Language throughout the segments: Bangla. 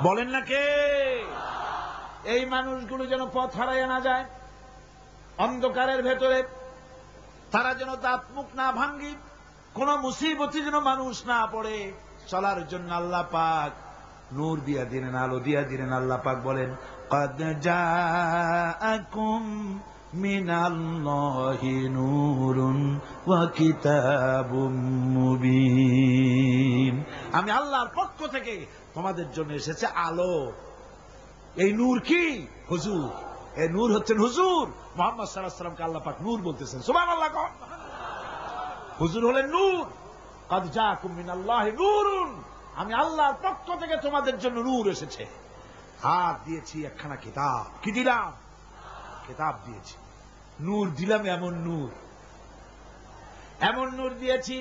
বলেন না কে? এই মানুষগুলো যেন পথ হারাইয়া না যায়, অন্ধকারের ভেতরে তারা যেন দাঁত মুখ না ভাঙ্গি, কোন মুসিবতে যেন মানুষ না পড়ে, চলার জন্য আল্লাহ পাক নূর দিয়া দিলেন, আলো দিয়া দিলেন। আল্লাহ পাক বলেন, قد جاءكم من الله نور وكتاب مبين। আমি আল্লাহর পক্ষ থেকে তোমাদের জন্য এসেছে আলো। এই নূর কি? হুজুর। এই নূর হচ্ছেন হুজুর মুহাম্মদ সাল্লাল্লাহু আলাইহি ওয়াসাল্লামকে আল্লাহ পাক নূর বলতেছেন। সুবহানাল্লাহ। হুজুর হলেন নূর। قد جاءكم من الله نور, আমি আল্লাহর পক্ষ থেকে তোমাদের জন্য নূর এসেছে। হাত দিয়েছি একখানা কিতাব। কি দিলাম? কিতাব দিয়েছি। নূর দিলাম, এমন নূর, এমন নূর দিয়েছি।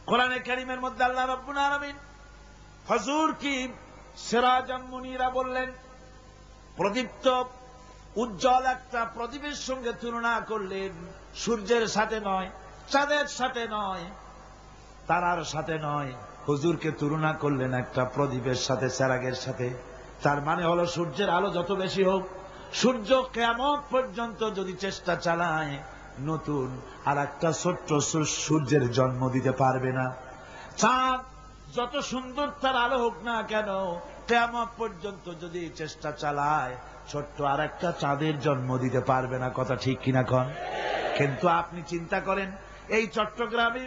কোরআনে কারীমের মধ্যে আল্লাহ রাব্বুল আলামিন হুজুর কি সিরাজাম মুনীরা বললেন। প্রদীপ্ত উজ্জ্বল একটা প্রদীপের সঙ্গে তুলনা করলেন। সূর্যের সাথে নয়, চাঁদের সাথে নয়, তারার সাথে নয়, হুজুরকে তুলনা করলেন একটা প্রদীপের সাথে, চেরাগের সাথে। তার মানে হলো সূর্যের আলো যত বেশি হোক, সূর্য কিয়ামত পর্যন্ত যদি চেষ্টা চালায়, নতুন আর একটা ছোট্ট সূর্যের জন্ম দিতে পারবে না। চাঁদ যত সুন্দর তার আলো হোক না কেন, কিয়ামত পর্যন্ত যদি চেষ্টা চালায়, ছোট্ট আর একটা চাঁদের জন্ম দিতে পারবে না। কথা ঠিক কিনা কন? কিন্তু আপনি চিন্তা করেন, এই চট্টগ্রামে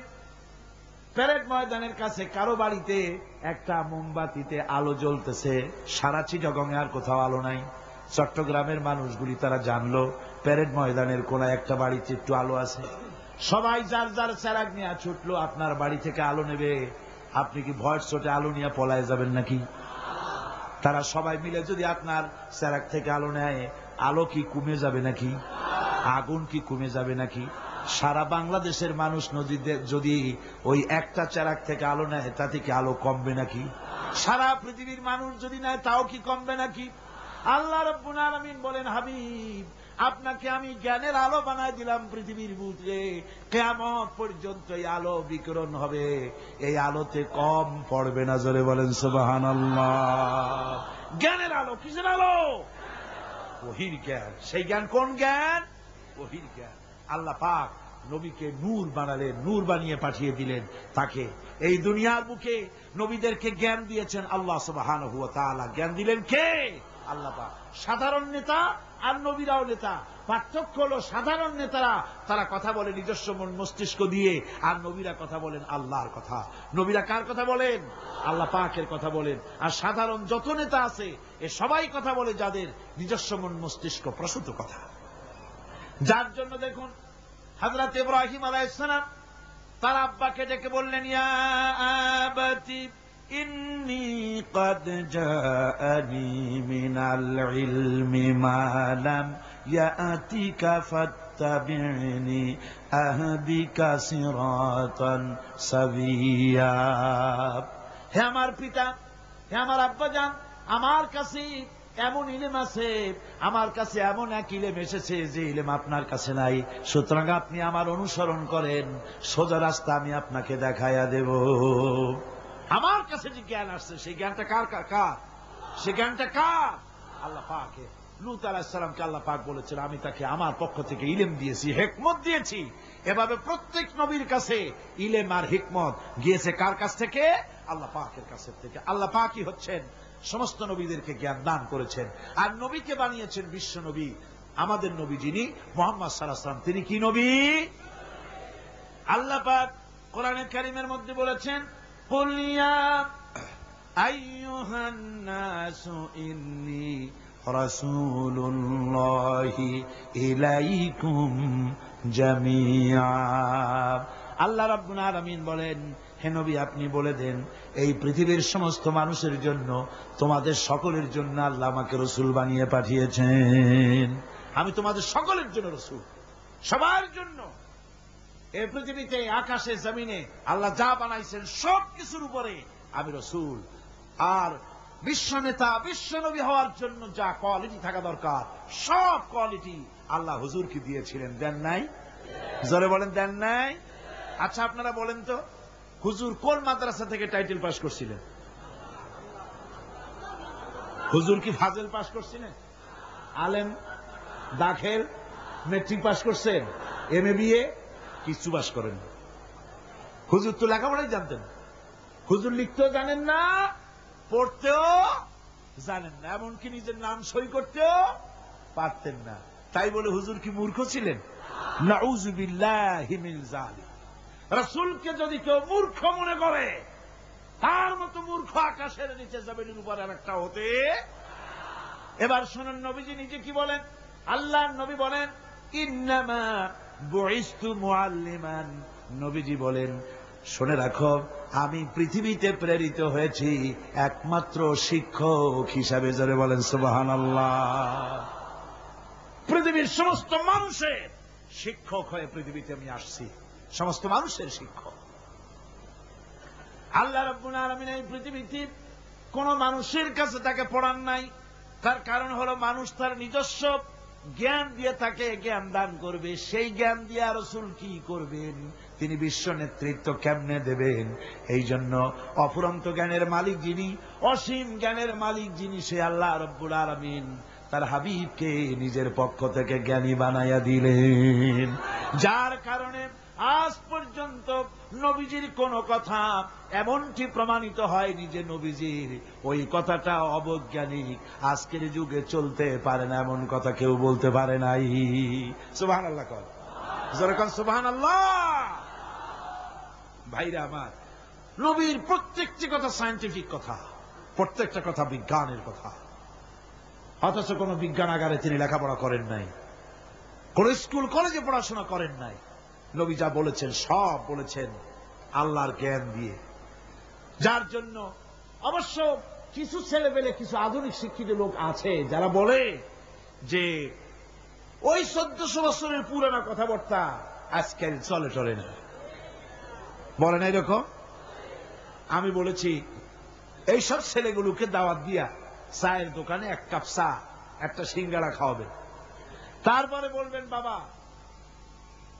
প্যারেড ময়দানের কাছে কারো বাড়িতে একটা মোমবাতিতে আলো জ্বলতেছে, সারা চিটাগং আর কোথাও আলো নাই। চট্টগ্রামের মানুষগুলি তারা জানলো প্যারেড ময়দানের কোনায় একটা বাড়িতে একটু আলো আছে। সবাই যার যার চেরাগ নিয়ে ছুটলো আপনার বাড়ি থেকে আলো নেবে। আপনি কি ভয়ের চোটে আলো নিয়ে পলায় যাবেন নাকি? তারা সবাই মিলে যদি আপনার চেরাগ থেকে আলো নেয়, আলো কি কমে যাবে নাকি? আগুন কি কমে যাবে নাকি? সারা বাংলাদেশের মানুষ নদীতে যদি ওই একটা চেরাগ থেকে আলো নেয়, তাতে কি আলো কমবে নাকি? সারা পৃথিবীর মানুষ যদি নেয়, তাও কি কমবে নাকি? আল্লাহ রাব্বুল আলামিন বলেন, হাবিব আপনাকে আমি জ্ঞানের আলো বানাই দিলাম পৃথিবীর বুকে, কিয়ামত পর্যন্ত এই আলো বিকিরণ হবে, এই আলোতে কম পড়বে না। জোরে বলেন সুবহানাল্লাহ। জ্ঞানের আলো। কিসের আলো? ওহীর জ্ঞান। সেই জ্ঞান কোন জ্ঞান? ওহীর জ্ঞান। আল্লাহ পাক নবীকে নূর বানালেন, নূর বানিয়ে পাঠিয়ে দিলেন তাকে। এই দুনিয়ার বুকে নবীদেরকে জ্ঞান দিয়েছেন আল্লাহ সুবহানাহু ওয়া তাআলা। জ্ঞান দিলেন কে? আল্লাহ পাক। সাধারণ নেতা আর নবীরাও নেতা। পার্থক্য হলো, সাধারণ নেতারা তারা কথা বলে নিজস্ব মন মস্তিষ্ক দিয়ে, আর নবীরা কথা বলেন আল্লাহর কথা। নবীরা কার কথা বলেন? আল্লাহ পাকের কথা বলেন। আর সাধারণ যত নেতা আছে, এ সবাই কথা বলে যাদের নিজস্ব মন মস্তিষ্ক প্রসূত কথা। যার জন্য দেখুন হযরত ইব্রাহিম আলাইহিস সালাম তার আব্বাকে ডেকে বললেন, ইয়া আবাতি ইন্নী ক্বাদ জাআনি মিনাল ইলমি মা লাম ইয়াতিকা ফাত্তাবি'নি আহদিকা সিরাতান সাবিয়্যা। হে আমার পিতা, হে আমার আব্বাজান, আমার কাছে এমন ইলম আছে, আমার কাছে এমন এক ইলম এসেছে যে ইলম আপনার কাছে নাই। সুতরাং আপনি আমার অনুসরণ করেন, সোজা রাস্তা আমি আপনাকে দেখাইয়া দেব। আমার কাছে যে জ্ঞান আসছে, সেই জ্ঞানটা কার? সে জ্ঞানটা কার? আল্লাহ পাকের। লূত আলাইহিস সালামকে আল্লাহ পাক বলেছেন, আমি তাকে আমার পক্ষ থেকে ইলম দিয়েছি, হিকমত দিয়েছি। এভাবে প্রত্যেক নবীর কাছে ইলম আর হিকমত গিয়েছে কার কাছ থেকে? আল্লাহ পাকের কাছ থেকে। আল্লাহ পাকই হচ্ছেন সমস্ত নবীদেরকে জ্ঞান দান করেছেন, আর নবীকে বানিয়েছেন বিশ্ব নবী। আমাদের নবী যিনি মুহাম্মদ সাল্লাল্লাহু আলাইহি ওয়াসাল্লাম, তিনি কি নবী? আল্লাহ পাক কোরআনে কারীমের মধ্যে বলেছেন, কুল ইয়া আইয়ুহান নাসু ইন্নী রাসূলুল্লাহি ইলাইকুম জামিআ। আল্লাহ রাব্বুল আলামিন বলেন, হে নবী আপনি বলে দেন, এই পৃথিবীর সমস্ত মানুষের জন্য, তোমাদের সকলের জন্য আল্লাহ আমাকে রসুল বানিয়ে পাঠিয়েছেন। আমি তোমাদের সকলের জন্য রসুল, সবার জন্য। এই পৃথিবীতে আকাশে জমিনে আল্লাহ যা বানাইছেন সব কিছুর উপরে আমি রসুল। আর বিশ্ব নেতা, বিশ্ব নবী হওয়ার জন্য যা কোয়ালিটি থাকা দরকার, সব কোয়ালিটি আল্লাহ হুজুরকে দিয়েছিলেন। দেন নাই? জোরে বলেন, দেন নাই? আচ্ছা আপনারা বলেন তো, হুজুর কোন মাদ্রাসা থেকে টাইটেল পাস করছিলেন? হুজুর কি ফাজেল পাশ করছিলেন? আলেম দাখিল মেট্রিক পাশ করছেন? এমএ বিএ কিছু পাশ করেন না। হুজুর তো লেখাপড়াই জানতেন। হুজুর লিখতেও জানেন না, পড়তেও জানেন না, এমনকি নিজের নাম সই করতেও পারতেন না। তাই বলে হুজুর কি মূর্খ ছিলেন? নাউযুবিল্লাহি মিন যালিক। রাসূলকে যদি কেউ মূর্খ মনে করে, তার মতো মূর্খ আকাশের নিচে জমিনের উপর আরেকটা হতে। এবার শুনুন নবীজি নিজে কি বলেন। আল্লাহর নবী বলেন, ইন্নামা বুইসতু মুআল্লিমান। নবীজি বলেন, শুনে রাখো, আমি পৃথিবীতে প্রেরিত হয়েছি একমাত্র শিক্ষক হিসাবে। জোরে বলেন সুবহানাল্লাহ। পৃথিবীর সমস্ত মানুষের শিক্ষক হয়ে পৃথিবীতে আমি আসছি, সমস্ত মানুষের শিক্ষক। আল্লাহ রাব্বুল আলামিন এই পৃথিবীতে কোন মানুষের কাছে তাকে পড়ান নাই। তার কারণ হলো মানুষ তার নিজস্ব জ্ঞান দিয়ে তাকে জ্ঞান দান করবে। সেই জ্ঞান দিয়ে রাসূল কি করবেন? তিনি বিশ্ব নেতৃত্ব কেমনে দেবেন? এই জন্য অফুরন্ত জ্ঞানের মালিক যিনি, অসীম জ্ঞানের মালিক যিনি, সে আল্লাহ রাব্বুল আলামিন তার হাবিবকে নিজের পক্ষ থেকে জ্ঞানী বানাইয়া দিলেন। যার কারণে আজ পর্যন্ত নবীজির কোন কথা এমনটি প্রমাণিত হয়নি যে নবীজির ওই কথাটা অবৈজ্ঞানিক, আজকের যুগে চলতে পারে না, এমন কথা কেউ বলতে পারে নাই। সুবহানাল্লাহ কর, জোরে কর সুবহানাল্লাহ। ভাইরা আমার, নবীর প্রত্যেকটি কথা সায়েন্টিফিক কথা, প্রত্যেকটা কথা বিজ্ঞানের কথা। অথচ কোন বিজ্ঞানাগারে তিনি লেখাপড়া করেন নাই, কোন স্কুল কলেজে পড়াশোনা করেন নাই। নবী যা বলেছেন সব বলেছেন আল্লাহর জ্ঞান দিয়ে। যার জন্য অবশ্য কিছু ছেলেপেলে, কিছু আধুনিক শিক্ষিত লোক আছে যারা বলে যে ওই 1400 বছরের পুরানো কথাবার্তা আজকাল চলে না। বলে না এরকম? আমি বলেছি এইসব ছেলেগুলোকে দাওয়াত দিয়া চায়ের দোকানে এক কাপ চা, একটা সিঙ্গাড়া খাওয়াবেন, তারপরে বলবেন বাবা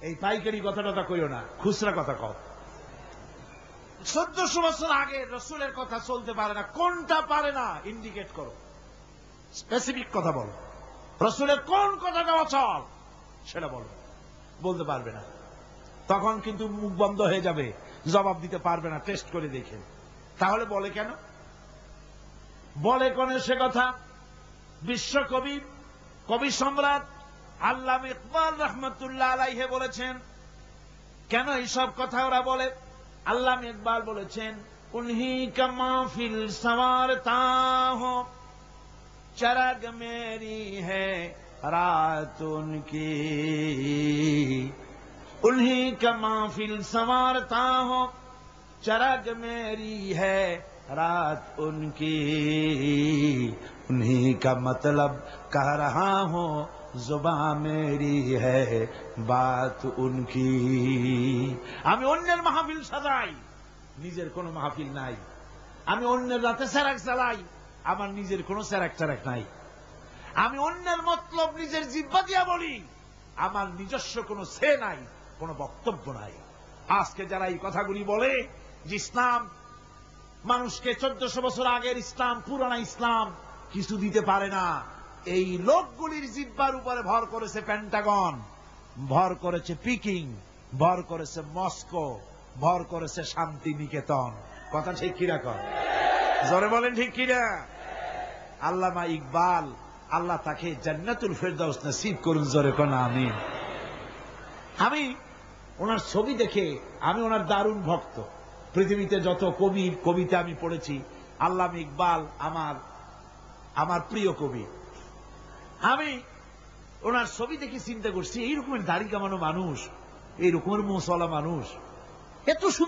এই পাইকারি কথাটা কইও না, খুচরা কথা কও। 1400 বছর আগে রাসূলের কথা চলতে পারে না, কোনটা পারে না ইন্ডিকেট করো, স্পেসিফিক কথা বলো। রাসূলের কোন কথাটা অচল সেটা বলো। বলতে পারবে না, তখন কিন্তু মুখ বন্ধ হয়ে যাবে, জবাব দিতে পারবে না। টেস্ট করে দেখেন। তাহলে বলে কেন? বলে কোন সে কথা? বিশ্বকবি, কবি সম্রাট আল্লামা ইকবাল রাহমাতুল্লাহ আলাইহি বলেছেন। কেন এইসব কথা ওরা বলে? আল্লামা ইকবাল বলেছেন, উনহি কা মাহফিল সওয়ারতা হো, চরগ মেরি হ্যায় রাত উনকি, উনহি কা মাহফিল সওয়ারতা হো, চরগ মেরি হ্যায় रात उनकी, उन्हीं का मतलब कह रहा हूं, जुबान मेरी है बात उनकी। আমি অন্যের মাহফিল সাজাই, নিজের কোনো মাহফিল নাই। আমি অন্যের রাতে সেরাক চালাই, আমার নিজের কোনো সেরাক টেরাক নাই। আমি অন্যের মতলব নিজের জিহ্বা দিয়া বলি, আমার নিজস্ব কোনো সে নাই, কোনো বক্তব্য নাই। আজকে যারা এই কথাগুলি বলে যে ইসলাম মানুষকে 1400 বছর আগের ইসলাম, পুরানা ইসলাম কিছু দিতে পারে না, এই লোকগুলির জিহ্বার উপরে ভর করেছে পেন্টাগন, ভর করেছে পিকিং, ভর করেছে মস্কো, ভর করেছে শান্তি নিকেতন। কথা ঠিক কিনা কর? জোরে বলেন ঠিক কিনা? আল্লামা ইকবাল, আল্লাহ তাকে জান্নাতুল ফেরদাউস নসিব করুন। জোরে কোন আমিন। আমি ওনার ছবি দেখে আমি ওনার দারুণ ভক্ত। পৃথিবীতে যত কবির কবিতা আমি পড়েছি, আল্লামা ইকবাল আমার প্রিয় কবি। আমি ওনার ছবি দেখে চিন্তা করছি, এইরকমের দাড়ি কামানো মানুষ, এইরকমের মোছওয়ালা মানুষ, এত সুন্দর